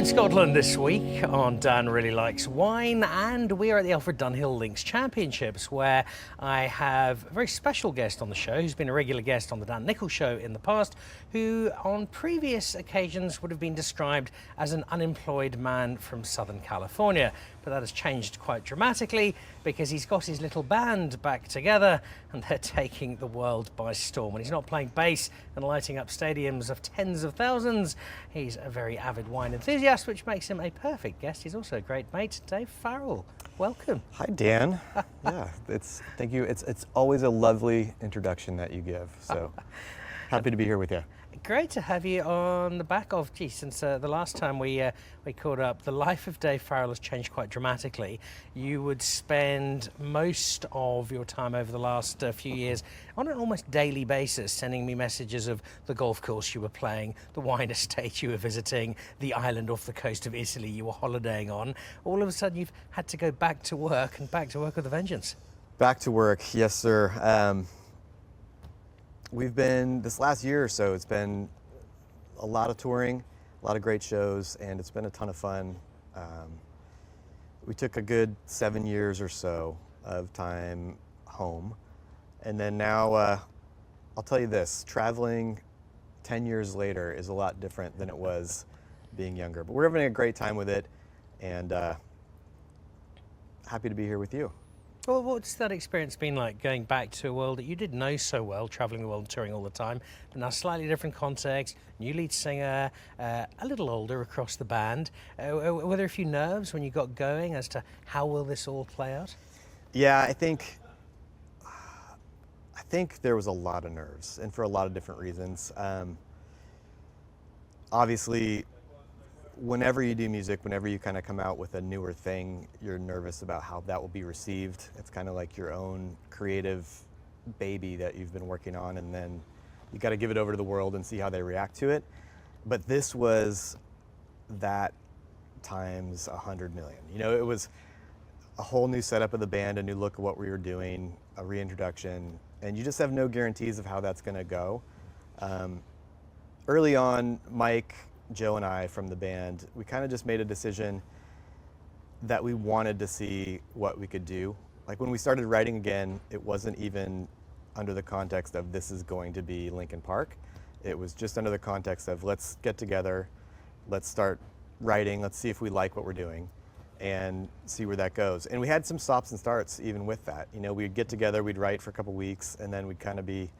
Scotland this week on Dan Really Likes Wine, and we are at the Alfred Dunhill Links Championships, where I have a very special guest on the show who's been a regular guest on the Dan Nicholl Show in the past, who on previous occasions would have been described as an unemployed man from Southern California. But that has changed quite dramatically because he's got his little band back together and they're taking the world by storm. When he's not playing bass and lighting up stadiums of tens of thousands, he's a very avid wine enthusiast, which makes him a perfect guest. He's also a great mate, Dave Farrell. Welcome. Hi, Dan. Yeah, thank you. It's always a lovely introduction that you give. So happy to be here with you. Great to have you on the back of, since the last time we caught up, the life of Dave Farrell has changed quite dramatically. You would spend most of your time over the last few years on an almost daily basis sending me messages of the golf course you were playing, the wine estate you were visiting, the island off the coast of Italy you were holidaying on. All of a sudden you've had to go back to work, and back to work with a vengeance. Back to work, yes, sir. We've been, this last year or so, it's been a lot of touring, a lot of great shows, and it's been a ton of fun. We took a good 7 years or so of time home, and then now, I'll tell you this, traveling 10 years later is a lot different than it was being younger. But we're having a great time with it, and happy to be here with you. Well, what's that experience been like, going back to a world that you did know so well, travelling the world and touring all the time, but now slightly different context, new lead singer, a little older across the band. Were there a few nerves when you got going as to how will this all play out? Yeah, I think there was a lot of nerves, and for a lot of different reasons. Obviously, whenever you do music, whenever you kind of come out with a newer thing, you're nervous about how that will be received. It's kind of like your own creative baby that you've been working on, and then you got to give it over to the world and see how they react to it. But this was that times 100 million. You know, it was a whole new setup of the band, a new look at what we were doing, a reintroduction, and you just have no guarantees of how that's going to go. Early on, Mike, Joe and I from the band, we kind of just made a decision that we wanted to see what we could do. Like when we started writing again, it wasn't even under the context of this is going to be Linkin Park. It was just under the context of let's get together, let's start writing, let's see if we like what we're doing and see where that goes. And we had some stops and starts even with that. You know, we'd get together, we'd write for a couple weeks, and then we'd kind of be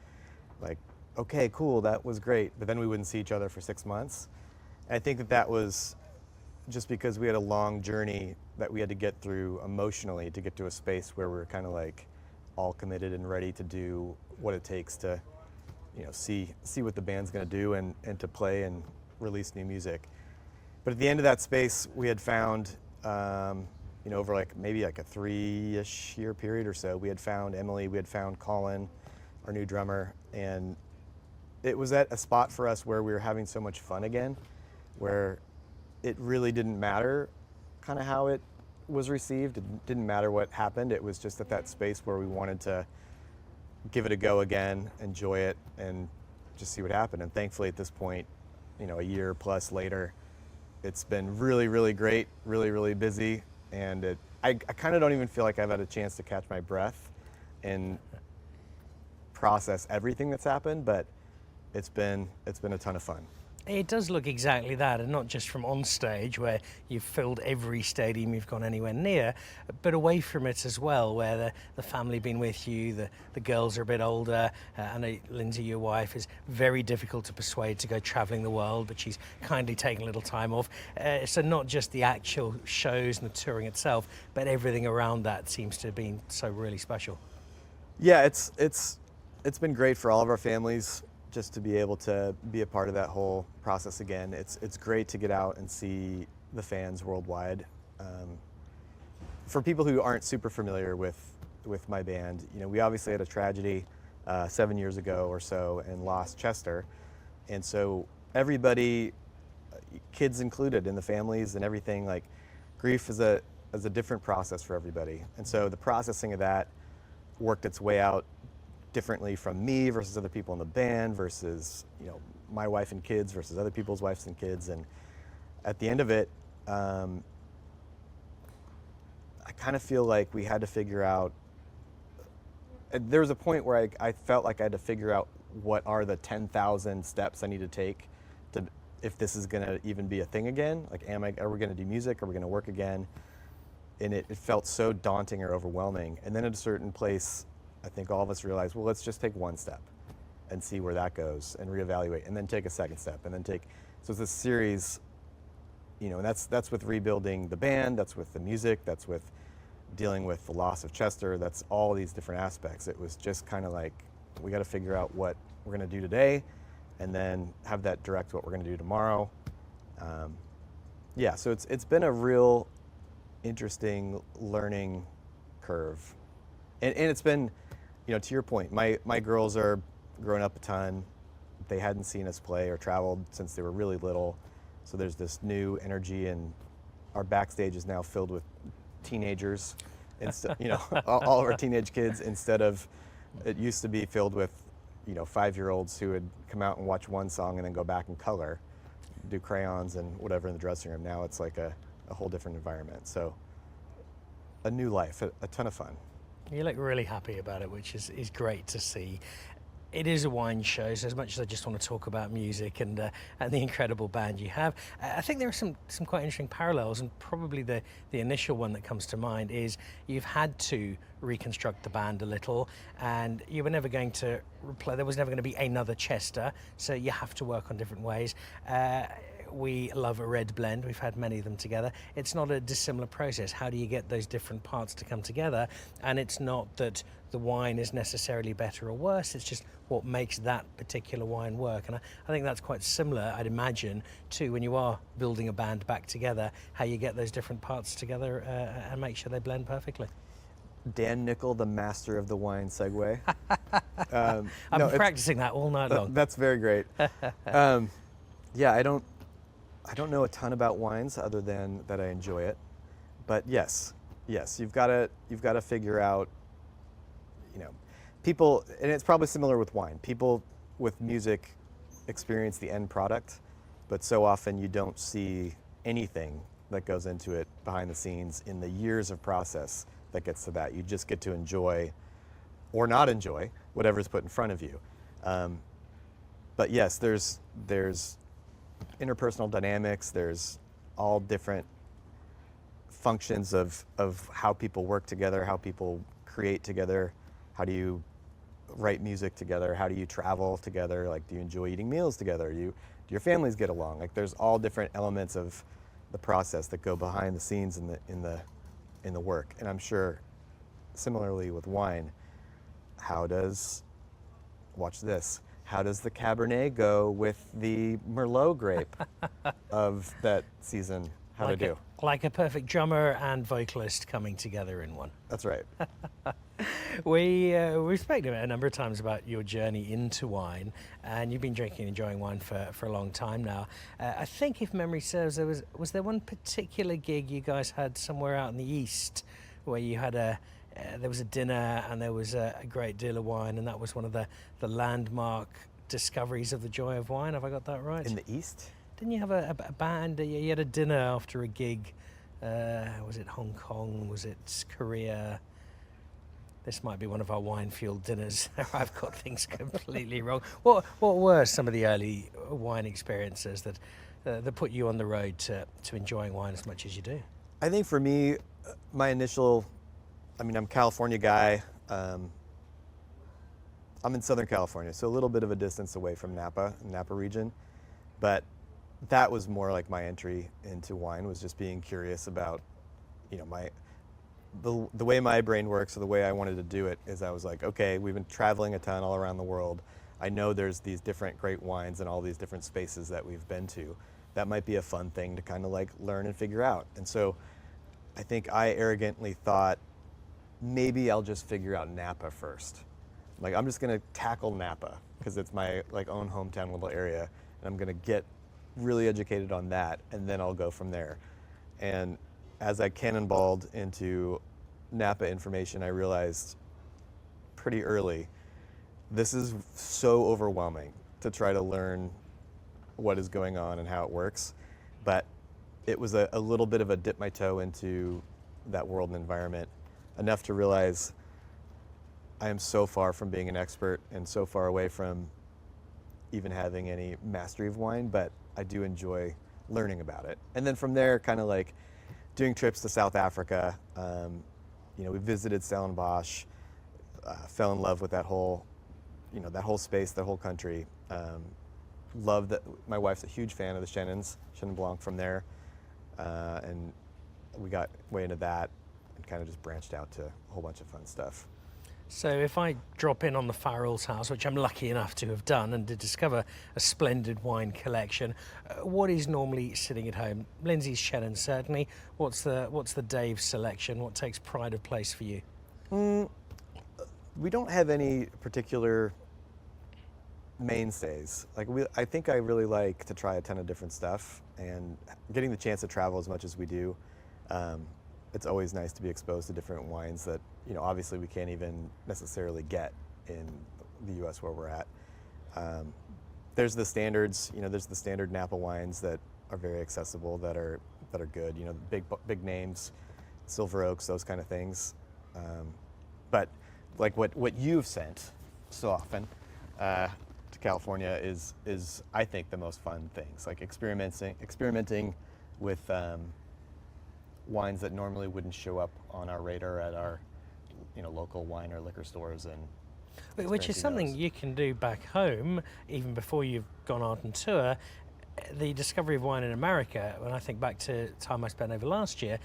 like, okay, cool, that was great. But then we wouldn't see each other for 6 months. I think that was just because we had a long journey that we had to get through emotionally to get to a space where we're kind of like all committed and ready to do what it takes to, you know, see what the band's going to do and to play and release new music. But at the end of that space, we had found, you know, over like maybe like a 3-ish year period or so, we had found Emily, we had found Colin, our new drummer, and it was at a spot for us where we were having so much fun again, where it really didn't matter kind of how it was received. It didn't matter what happened. It was just at that space where we wanted to give it a go again, enjoy it, and just see what happened. And thankfully at this point, you know, a year plus later, it's been really, really great, really, really busy. And I kind of don't even feel like I've had a chance to catch my breath and process everything that's happened, but it's been a ton of fun. It does look exactly that, and not just from on stage where you've filled every stadium you've gone anywhere near, but away from it as well, where the family been with you, the girls are a bit older. I know Lindsay, your wife, is very difficult to persuade to go travelling the world, but she's kindly taken a little time off. So not just the actual shows and the touring itself, but everything around that seems to have been so really special. Yeah, it's been great for all of our families, just to be able to be a part of that whole process again. It's great to get out and see the fans worldwide. For people who aren't super familiar with my band, you know, we obviously had a tragedy 7 years ago or so and lost Chester. And so everybody, kids included in the families and everything, like grief is a different process for everybody. And so the processing of that worked its way out differently from me versus other people in the band versus, you know, my wife and kids versus other people's wives and kids. And at the end of it, I kind of feel like we had to figure out, there was a point where I felt like I had to figure out what are the 10,000 steps I need to take to, if this is gonna even be a thing again. Like, are we gonna do music? Are we gonna work again? And it felt so daunting or overwhelming. And then at a certain place, I think all of us realized, well, let's just take one step and see where that goes and reevaluate, and then take a second step, and then so it's this series, you know, and that's with rebuilding the band, that's with the music, that's with dealing with the loss of Chester, that's all these different aspects. It was just kind of like, we got to figure out what we're going to do today, and then have that direct what we're going to do tomorrow. Yeah, so it's been a real interesting learning curve, and it's been, you know, to your point, my girls are growing up a ton. They hadn't seen us play or traveled since they were really little, so there's this new energy, and our backstage is now filled with teenagers, you know, all of our teenage kids, instead of, it used to be filled with, you know, 5-year-olds who would come out and watch one song and then go back and color, do crayons and whatever in the dressing room. Now it's like a whole different environment. So a new life, a ton of fun. You look really happy about it, which is great to see. It is a wine show, so as much as I just want to talk about music and the incredible band you have, I think there are some quite interesting parallels, and probably the initial one that comes to mind is you've had to reconstruct the band a little, and you were never going to there was never going to be another Chester, so you have to work on different ways. We love a red blend. We've had many of them together. It's not a dissimilar process. How do you get those different parts to come together? And it's not that the wine is necessarily better or worse. It's just what makes that particular wine work. And I think that's quite similar, I'd imagine, to when you are building a band back together, how you get those different parts together and make sure they blend perfectly. Dan Nickel, the master of the wine segue. I've been practicing that all night long. That's very great. Yeah, I don't know a ton about wines other than that I enjoy it, but yes, you've got to figure out, you know, people, and it's probably similar with wine. People with music experience the end product, but so often you don't see anything that goes into it behind the scenes in the years of process that gets to that. You just get to enjoy or not enjoy whatever's put in front of you. But yes, there's interpersonal dynamics, there's all different functions of how people work together, how people create together, how do you write music together, how do you travel together, like do you enjoy eating meals together, do your families get along? Like there's all different elements of the process that go behind the scenes in the work. And I'm sure similarly with wine, watch this, how does the Cabernet go with the Merlot grape of that season? How to do? Like a perfect drummer and vocalist coming together in one. That's right. We've spoken a number of times about your journey into wine, and you've been drinking and enjoying wine for a long time now. I think, if memory serves, was there one particular gig you guys had somewhere out in the East where you had there was a dinner and there was a great deal of wine, and that was one of the landmark discoveries of the joy of wine. Have I got that right? In the East? Didn't you have a band? You had a dinner after a gig. Was it Hong Kong? Was it Korea? This might be one of our wine-fueled dinners. I've got things completely wrong. What were some of the early wine experiences that put you on the road to enjoying wine as much as you do? I think for me, my initial, I'm a California guy. I'm in Southern California, so a little bit of a distance away from Napa region. But that was more like my entry into wine, was just being curious about, you know, the way my brain works, or the way I wanted to do it, is I was like, okay, we've been traveling a ton all around the world. I know there's these different great wines in all these different spaces that we've been to. That might be a fun thing to kind of like learn and figure out. And so I think I arrogantly thought, maybe I'll just figure out Napa first. Like, I'm just gonna tackle Napa because it's my like own hometown little area, and I'm gonna get really educated on that, and then I'll go from there. And as I cannonballed into Napa information, I realized pretty early, this is so overwhelming to try to learn what is going on and how it works. But it was a little bit of a dip my toe into that world and environment, enough to realize I am so far from being an expert and so far away from even having any mastery of wine, but I do enjoy learning about it. And then from there, kind of like doing trips to South Africa. We visited Stellenbosch, fell in love with that whole space, that whole country. Love that. My wife's a huge fan of the Chenin Blanc from there, and we got way into that and kind of just branched out to a whole bunch of fun stuff. So if I drop in on the Farrell's house, which I'm lucky enough to have done, and to discover a splendid wine collection, what is normally sitting at home? Lindsay's Chenin, certainly. What's the Dave selection? What takes pride of place for you? We don't have any particular mainstays. I think I really like to try a ton of different stuff, and getting the chance to travel as much as we do, it's always nice to be exposed to different wines that, obviously we can't even necessarily get in the U.S. where we're at. There's the standards, there's the standard Napa wines that are very accessible, that are good, big names, Silver Oaks, those kind of things. But like what you've sent so often to California is I think the most fun things, like experimenting with wines that normally wouldn't show up on our radar at our local wine or liquor stores, and which is something you can do back home even before you've gone out on tour. The discovery of wine in America, when I think back to time I spent over last year,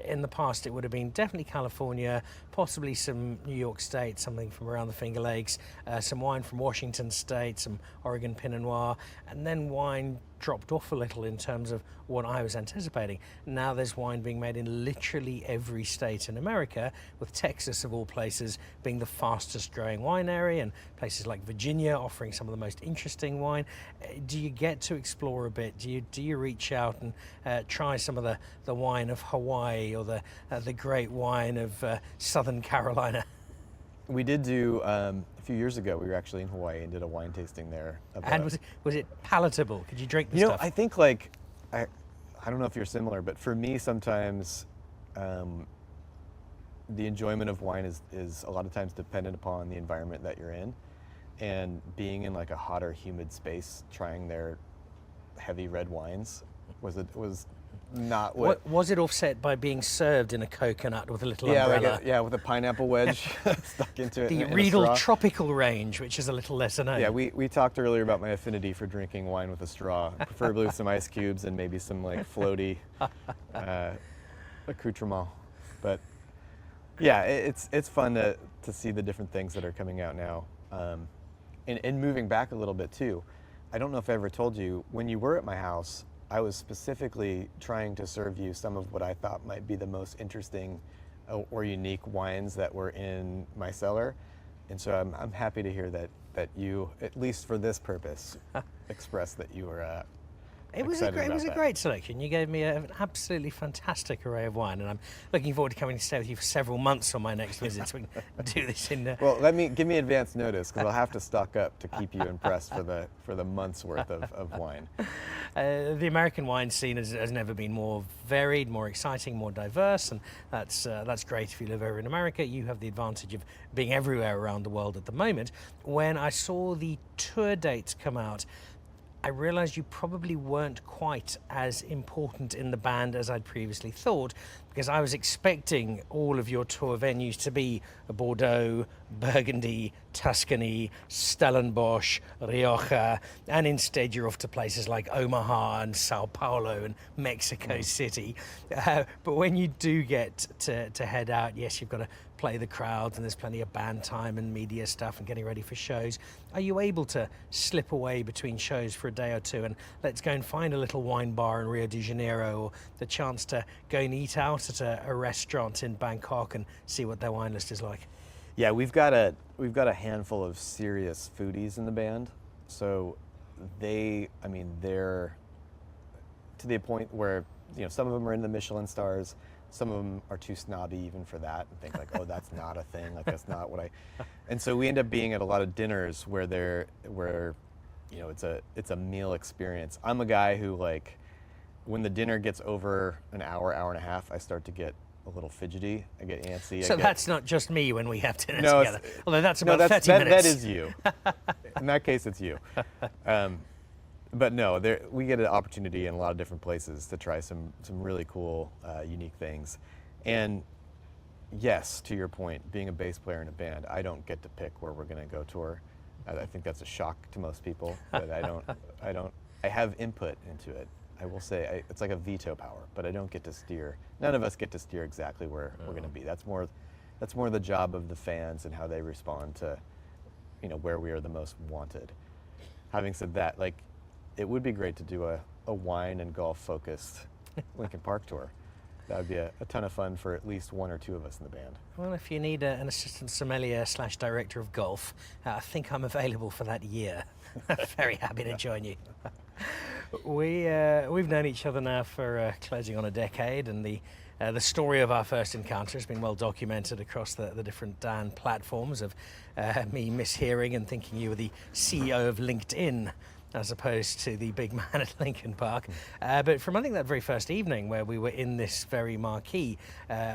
in the past it would have been definitely California, possibly some New York State, something from around the Finger Lakes, some wine from Washington State, some Oregon Pinot Noir, and then wine dropped off a little in terms of what I was anticipating. Now there's wine being made in literally every state in America, with Texas of all places being the fastest growing wine area, and places like Virginia offering some of the most interesting wine. Do you get to explore a bit? Do you reach out and try some of the wine of Hawaii, or the great wine of Southern Carolina? We did do, a few years ago, we were actually in Hawaii and did a wine tasting there. And was it palatable? Could you drink the stuff? I think I don't know if you're similar, but for me sometimes the enjoyment of wine is a lot of times dependent upon the environment that you're in. And being in like a hotter, humid space, trying their heavy red wines was not what was it offset by being served in a coconut with a little umbrella? With a pineapple wedge stuck into it. The in a Riedel straw. Tropical range, which is a little lesser known. Yeah, we talked earlier about my affinity for drinking wine with a straw, preferably with some ice cubes and maybe some like floaty accoutrement. But yeah, it's fun to see the different things that are coming out now. And moving back a little bit too, I don't know if I ever told you, when you were at my house, I was specifically trying to serve you some of what I thought might be the most interesting or unique wines that were in my cellar. And so I'm happy to hear that you, at least for this purpose, expressed that you were It was a great selection. You gave me an absolutely fantastic array of wine, and I'm looking forward to coming to stay with you for several months on my next visit, so we can do this in. Well, give me advance notice, because I'll have to stock up to keep you impressed for the month's worth of wine. The American wine scene has never been more varied, more exciting, more diverse, and that's great. If you live over in America, you have the advantage of being everywhere around the world at the moment. When I saw the tour dates come out, I realized you probably weren't quite as important in the band as I'd previously thought, because I was expecting all of your tour venues to be Bordeaux, Burgundy, Tuscany, Stellenbosch, Rioja, and instead you're off to places like Omaha and Sao Paulo and Mexico City. But when you do get to head out, yes, you've got to play the crowds, and there's plenty of band time and media stuff and getting ready for shows. Are you able to slip away between shows for a day or two and let's go and find a little wine bar in Rio de Janeiro, or the chance to go and eat out at a restaurant in Bangkok and see what their wine list is like? Yeah, we've got a handful of serious foodies in the band, so they're to the point where some of them are in the Michelin stars. Some of them are too snobby even for that, and think like, oh, that's not a thing, like that's not what I. And so we end up being at a lot of dinners where it's a meal experience. I'm a guy who when the dinner gets over an hour, hour and a half, I start to get a little fidgety. I get antsy. So that's not just me when we have dinner No, together. Although that's about 30 that minutes. that is you. In that case, it's you. But no, we get an opportunity in a lot of different places to try some really cool, unique things. And yes, to your point, being a bass player in a band, I don't get to pick where we're going to go tour. I think that's a shock to most people, but I have input into it. I will say it's like a veto power, but I don't get to steer. None of us get to steer exactly where we're going to be. That's more the job of the fans and how they respond to, where we are the most wanted. Having said that, like, it would be great to do a wine and golf focused Linkin Park tour. That would be a ton of fun for at least one or two of us in the band. Well, if you need an assistant sommelier / director of golf, I think I'm available for that year. Very happy to join you. We've known each other now for closing on a decade, and the story of our first encounter has been well documented across the different Dan platforms of me mishearing and thinking you were the CEO of LinkedIn, as opposed to the big man at Linkin Park. But from, I think, that very first evening where we were in this very marquee,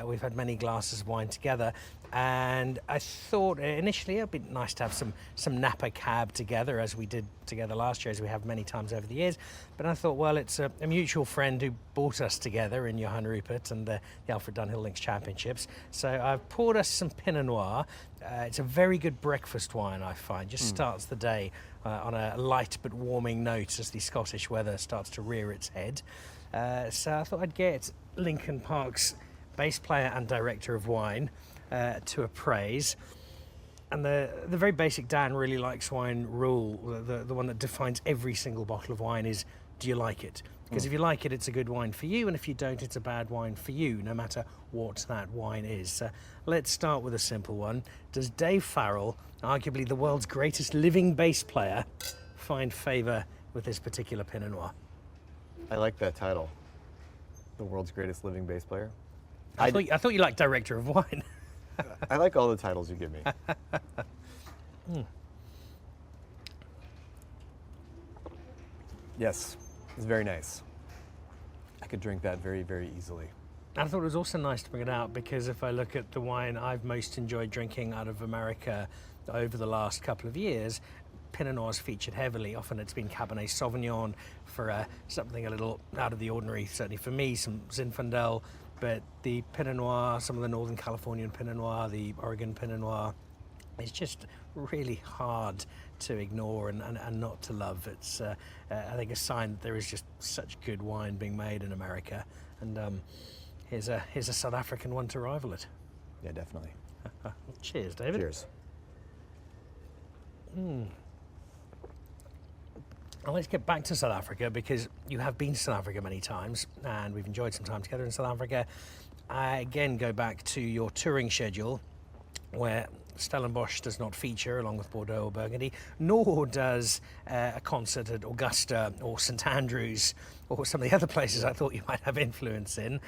we've had many glasses of wine together. And I thought initially it'd be nice to have some Napa cab together, as we did together last year, as we have many times over the years. But I thought, well, it's a mutual friend who brought us together in Johan Rupert and the Alfred Dunhill Links Championships. So I've poured us some Pinot Noir. It's a very good breakfast wine, I find. Just starts the day on a light but warming note as the Scottish weather starts to rear its head. So I thought I'd get Linkin Park's bass player and director of wine to appraise. And the very basic Dan really likes wine rule, the one that defines every single bottle of wine, is, do you like it? Because if you like it, it's a good wine for you, and if you don't, it's a bad wine for you, no matter what that wine is. Let's start with a simple one. Does Dave Farrell, arguably the world's greatest living bass player, find favour with this particular Pinot Noir? I like that title, the world's greatest living bass player. I thought you liked director of wine. I like all the titles you give me. Yes, it's very nice. I could drink that very, very easily. I thought it was also nice to bring it out because if I look at the wine I've most enjoyed drinking out of America over the last couple of years, Pinot Noir's featured heavily. Often it's been Cabernet Sauvignon for something a little out of the ordinary, certainly for me, some Zinfandel. But the Pinot Noir, some of the Northern Californian Pinot Noir, the Oregon Pinot Noir, it's just really hard to ignore and not to love. It's, I think, a sign that there is just such good wine being made in America. And here's a South African one to rival it. Yeah, definitely. Cheers, David. Cheers. Well, let's get back to South Africa, because you have been to South Africa many times and we've enjoyed some time together in South Africa. I again go back to your touring schedule, where Stellenbosch does not feature along with Bordeaux or Burgundy, nor does a concert at Augusta or St Andrews or some of the other places I thought you might have influence in.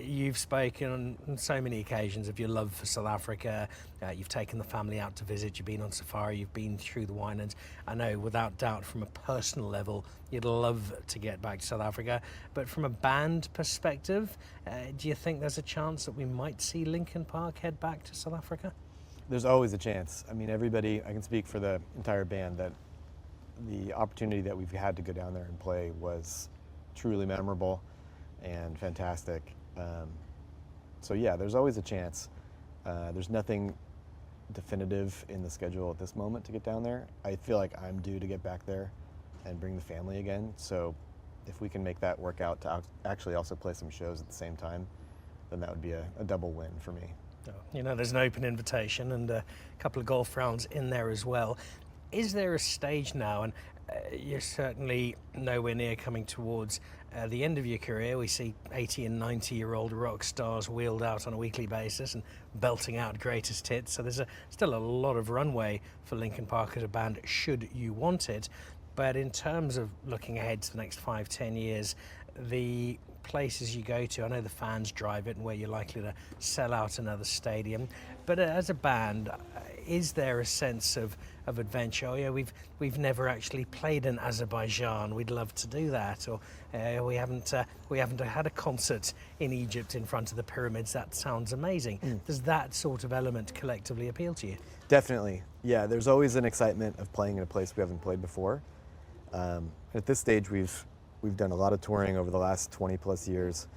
You've spoken on so many occasions of your love for South Africa. You've taken the family out to visit, you've been on safari, you've been through the winelands. I know without doubt from a personal level you'd love to get back to South Africa, but from a band perspective, do you think there's a chance that we might see Linkin Park head back to South Africa? There's always a chance. I mean, everybody, I can speak for the entire band, that the opportunity that we've had to go down there and play was truly memorable and fantastic. So yeah, there's always a chance. There's nothing definitive in the schedule at this moment to get down there. I feel like I'm due to get back there and bring the family again. So if we can make that work out to actually also play some shows at the same time, then that would be a double win for me. You know, there's an open invitation and a couple of golf rounds in there as well. Is there a stage now, and you're certainly nowhere near coming towards the end of your career? We see 80 and 90-year-old rock stars wheeled out on a weekly basis and belting out greatest hits. So there's still a lot of runway for Linkin Park as a band, should you want it. But in terms of looking ahead to the next 5-10 years, the places you go to, I know the fans drive it and where you're likely to sell out another stadium, but as a band, is there a sense of adventure? Oh yeah, we've never actually played in Azerbaijan. We'd love to do that. Or we haven't had a concert in Egypt in front of the pyramids. That sounds amazing. Does that sort of element collectively appeal to you? Definitely. Yeah, there's always an excitement of playing in a place we haven't played before. At this stage, we've done a lot of touring over the last 20 plus years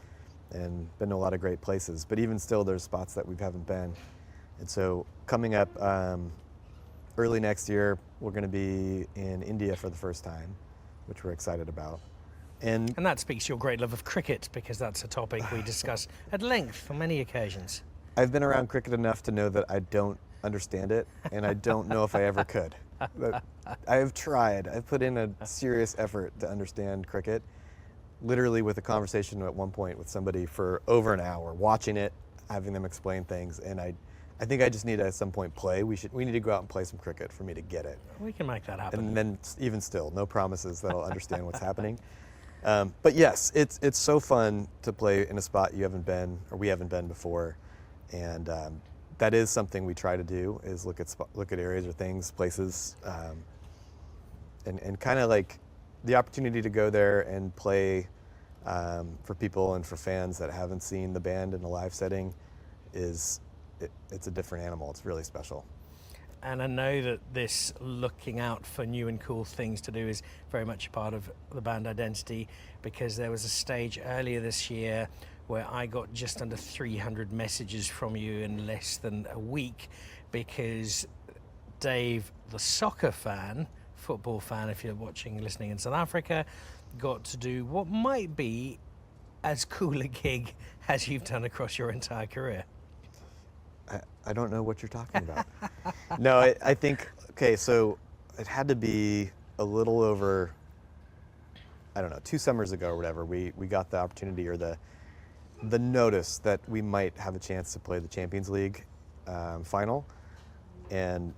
and been to a lot of great places, but even still there's spots that we haven't been. And so coming up early next year, we're going to be in India for the first time, which we're excited about. And that speaks to your great love of cricket, because that's a topic we discuss at length on many occasions. I've been around cricket enough to know that I don't understand it, and I don't know if I ever could. But I have tried. I've put in a serious effort to understand cricket, literally with a conversation at one point with somebody for over an hour, watching it, having them explain things, and I think I just need to at some point play. We need to go out and play some cricket for me to get it. We can make that happen. And then even still, no promises that I'll understand what's happening. But yes, it's so fun to play in a spot you haven't been, or we haven't been before, and that is something we try to do, is look at areas or things, places, and kind of like the opportunity to go there and play for people and for fans that haven't seen the band in a live setting it's a different animal. It's really special. And I know that this looking out for new and cool things to do is very much a part of the band identity, because there was a stage earlier this year where I got just under 300 messages from you in less than a week, because Dave, the soccer fan, football fan if you're watching and listening in South Africa, got to do what might be as cool a gig as you've done across your entire career. I don't know what you're talking about. No, I think, okay, so it had to be a little over, I don't know, 2 summers ago or whatever, we got the opportunity or the notice that we might have a chance to play the Champions League final. And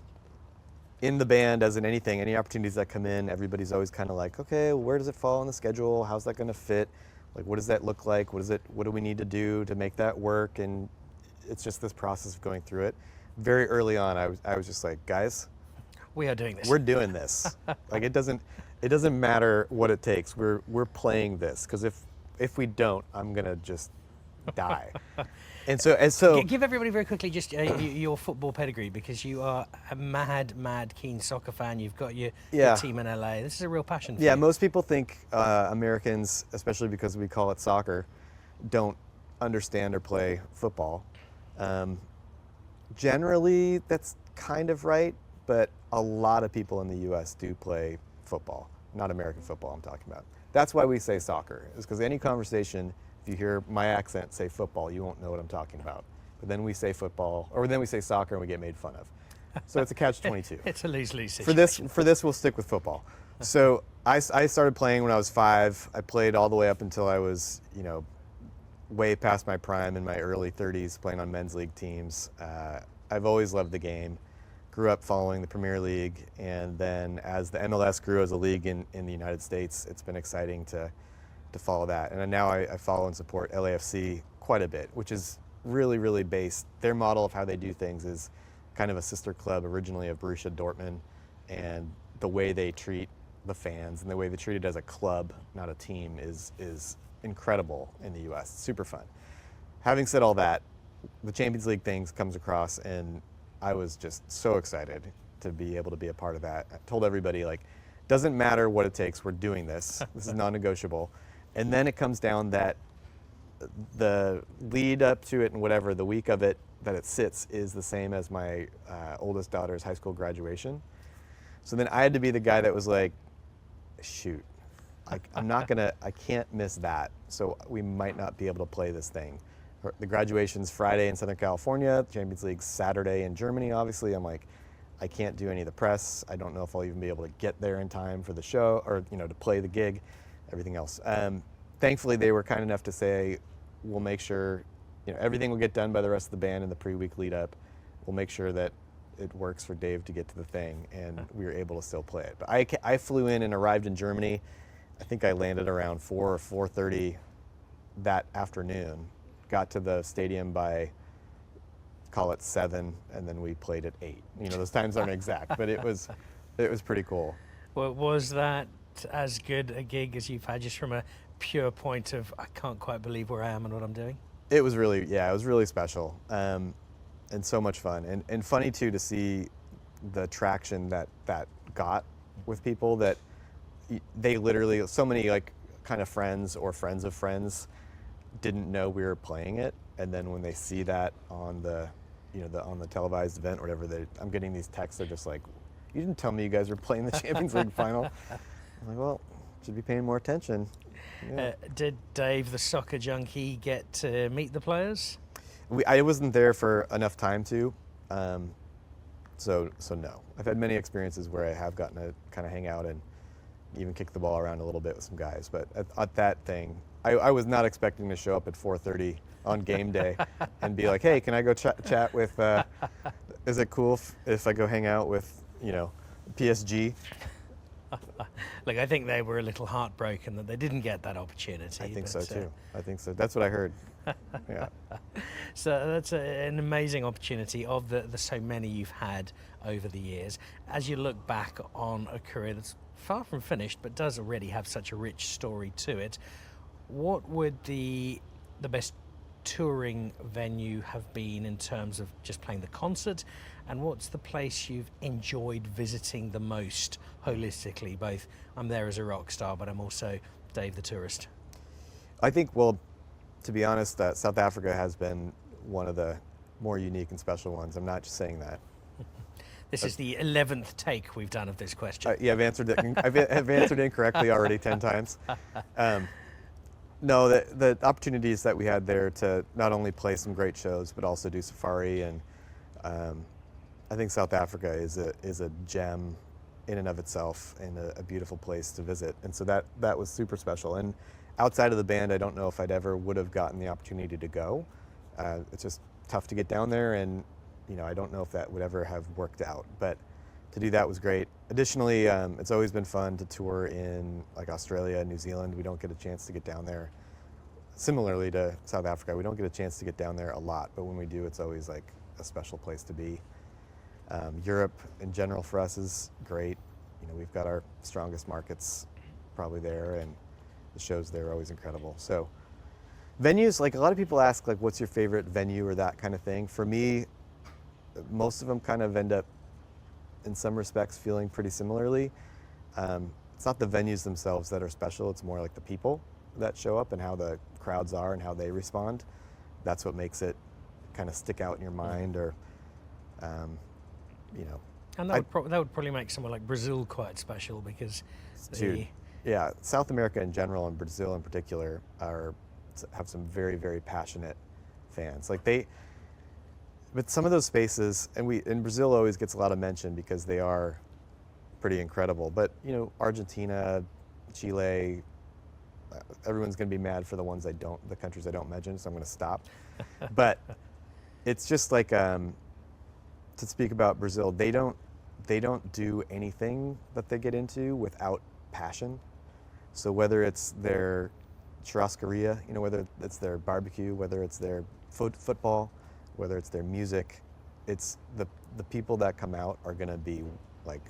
in the band, as in anything, any opportunities that come in, everybody's always kind of like, okay, where does it fall on the schedule? How's that going to fit? Like, what does that look like? What do we need to do to make that work? And it's just this process of going through it. Very early on, I was just like, guys, we are doing this. We're doing this. Like, it doesn't matter what it takes. We're playing this, because if we don't, I'm gonna just die. And so give everybody very quickly just your football pedigree, because you are a mad keen soccer fan. You've got your team in LA. This is a real passion for you. Yeah, most people think Americans, especially because we call it soccer, don't understand or play football. Generally, that's kind of right, but a lot of people in the U.S. do play football, not American football I'm talking about. That's why we say soccer, is because any conversation, if you hear my accent say football, you won't know what I'm talking about. But then we say football, or then we say soccer and we get made fun of. So it's a catch-22. It's a lose-lose situation. For this, we'll stick with football. So I started playing when I was 5. I played all the way up until I was, way past my prime in my early 30s, playing on men's league teams. I've always loved the game. Grew up following the Premier League, and then as the MLS grew as a league in the United States, it's been exciting to follow that. And now I follow and support LAFC quite a bit, which is really, really based. Their model of how they do things is kind of a sister club originally of Borussia Dortmund, and the way they treat the fans and the way they treat it as a club, not a team, is incredible in the U.S. Super fun. Having said all that, the Champions League things comes across, and I was just so excited to be able to be a part of that. I told everybody, like, doesn't matter what it takes, we're doing this. This is non-negotiable. And then it comes down that the lead up to it and whatever, the week of it that it sits is the same as my oldest daughter's high school graduation. So then I had to be the guy that was like, shoot, I can't miss that. So we might not be able to play this thing. The graduation's Friday in Southern California, Champions League's Saturday in Germany, obviously. I'm like, I can't do any of the press. I don't know if I'll even be able to get there in time for the show or, to play the gig, everything else. Thankfully, they were kind enough to say, we'll make sure, everything will get done by the rest of the band in the pre-week lead up. We'll make sure that it works for Dave to get to the thing, and we were able to still play it. But I flew in and arrived in Germany. I think I landed around 4 or 4:30 that afternoon. Got to the stadium by, call it 7, and then we played at 8. You know, those times aren't exact, but it was pretty cool. Well, was that as good a gig as you've had, just from a pure point of, I can't quite believe where I am and what I'm doing? It was really, yeah, it was really special, and so much fun, and funny too to see the traction that got with people, that they literally, so many like kind of friends or friends of friends didn't know we were playing it, and then when they see that on the, you know, on the televised event or whatever, I'm getting these texts. They're just like, "You didn't tell me you guys were playing the Champions League final." I'm like, well, should be paying more attention. Yeah. Did Dave, the soccer junkie, get to meet the players? I wasn't there for enough time to, so no. I've had many experiences where I have gotten to kind of hang out and even kick the ball around a little bit with some guys, but at that thing, I was not expecting to show up at 4:30 on game day and be like, "Hey, can I go chat with? Is it cool if I go hang out with, you know, PSG?" Look, I think they were a little heartbroken that they didn't get that opportunity. I think so too. I think so. That's what I heard. Yeah. So that's an amazing opportunity of the so many you've had over the years. As you look back on a career that's far from finished, but does already have such a rich story to it, what would the best touring venue have been in terms of just playing the concert, and what's the place you've enjoyed visiting the most holistically? Both, I'm there as a rock star, but I'm also Dave the tourist. I think, well, to be honest, South Africa has been one of the more unique and special ones. I'm not just saying that. This is the 11th take we've done of this question. Yeah, I've answered it. I've answered incorrectly already 10 times. No, the opportunities that we had there to not only play some great shows, but also do safari, and I think South Africa is a gem in and of itself, and a beautiful place to visit. And so that was super special. And outside of the band, I don't know if I'd ever would have gotten the opportunity to go. It's just tough to get down there, and you know, I don't know if that would ever have worked out. But to do that was great. Additionally, it's always been fun to tour in like Australia, New Zealand. We don't get a chance to get down there. Similarly to South Africa, we don't get a chance to get down there a lot, but when we do, it's always like a special place to be. Europe in general for us is great. You know, we've got our strongest markets probably there, and the shows there are always incredible. So venues, like a lot of people ask, like, what's your favorite venue or that kind of thing? For me, most of them kind of end up in some respects feeling pretty similarly. It's not the venues themselves that are special, it's more like the people that show up and how the crowds are and how they respond. That's what makes it kind of stick out in your mind, or you know. And that would probably make somewhere like Brazil quite special, because yeah, South America in general, and Brazil in particular, have some very, very passionate fans. Like but some of those spaces, and Brazil always gets a lot of mention because they are pretty incredible. But you know, Argentina, Chile, everyone's going to be mad for the countries I don't mention, so I'm going to stop. But it's just like, to speak about Brazil, they don't do anything that they get into without passion. So whether it's their churrascaria, you know, whether it's their barbecue, whether it's their football, whether it's their music, it's the people that come out are going to be like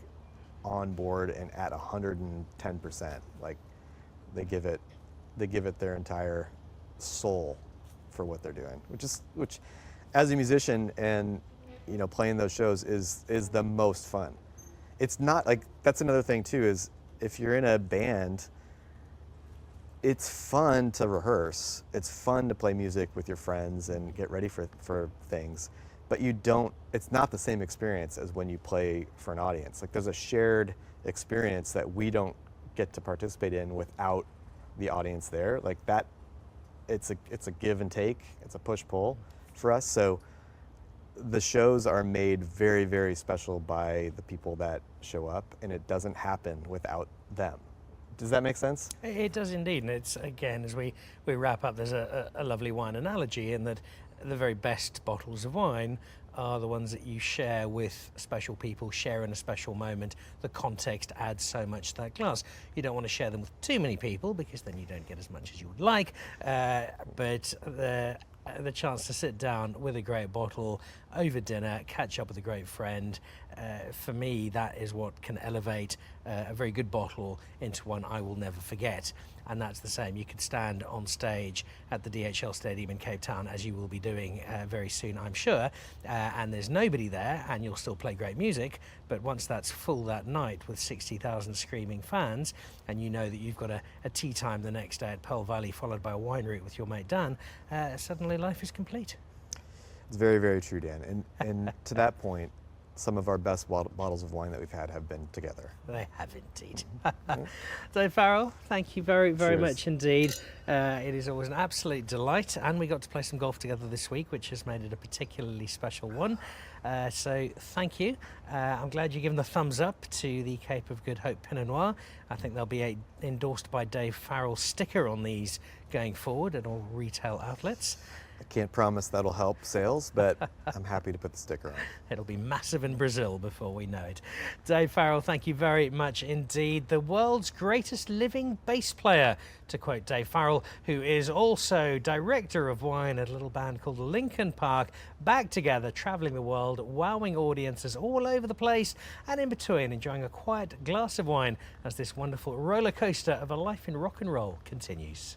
on board and at 110%. Like they give it their entire soul for what they're doing, which as a musician and, you know, playing those shows is the most fun. It's not like, that's another thing too, is if you're in a band, it's fun to rehearse. It's fun to play music with your friends and get ready for things, but it's not the same experience as when you play for an audience. Like there's a shared experience that we don't get to participate in without the audience there. Like that, it's a give and take. It's a push-pull for us. So the shows are made very, very special by the people that show up, and it doesn't happen without them. Does that make sense? It does indeed, and it's, again, as we wrap up, there's a lovely wine analogy in that the very best bottles of wine are the ones that you share with special people, share in a special moment. The context adds so much to that glass. You don't want to share them with too many people because then you don't get as much as you would like. But the chance to sit down with a great bottle over dinner, catch up with a great friend, for me, that is what can elevate a very good bottle into one I will never forget. And that's the same. You could stand on stage at the DHL Stadium in Cape Town, as you will be doing very soon, I'm sure, and there's nobody there, and you'll still play great music. But once that's full that night with 60,000 screaming fans, and you know that you've got a tea time the next day at Pearl Valley, followed by a wine route with your mate Dan, suddenly life is complete. It's very, very true, Dan. And to that point, some of our best bottles of wine that we've had have been together. They have indeed. Dave Farrell, thank you very, very much indeed. It is always an absolute delight, and we got to play some golf together this week, which has made it a particularly special one. So thank you. I'm glad you're giving the thumbs up to the Cape of Good Hope Pinot Noir. I think there'll be a endorsed by Dave Farrell sticker on these going forward at all retail outlets. I can't promise that'll help sales, but I'm happy to put the sticker on. It'll be massive in Brazil before we know it. Dave Farrell, thank you very much indeed. The world's greatest living bass player, to quote Dave Farrell, who is also director of wine at a little band called Linkin Park, back together, traveling the world, wowing audiences all over the place, and in between enjoying a quiet glass of wine as this wonderful roller coaster of a life in rock and roll continues.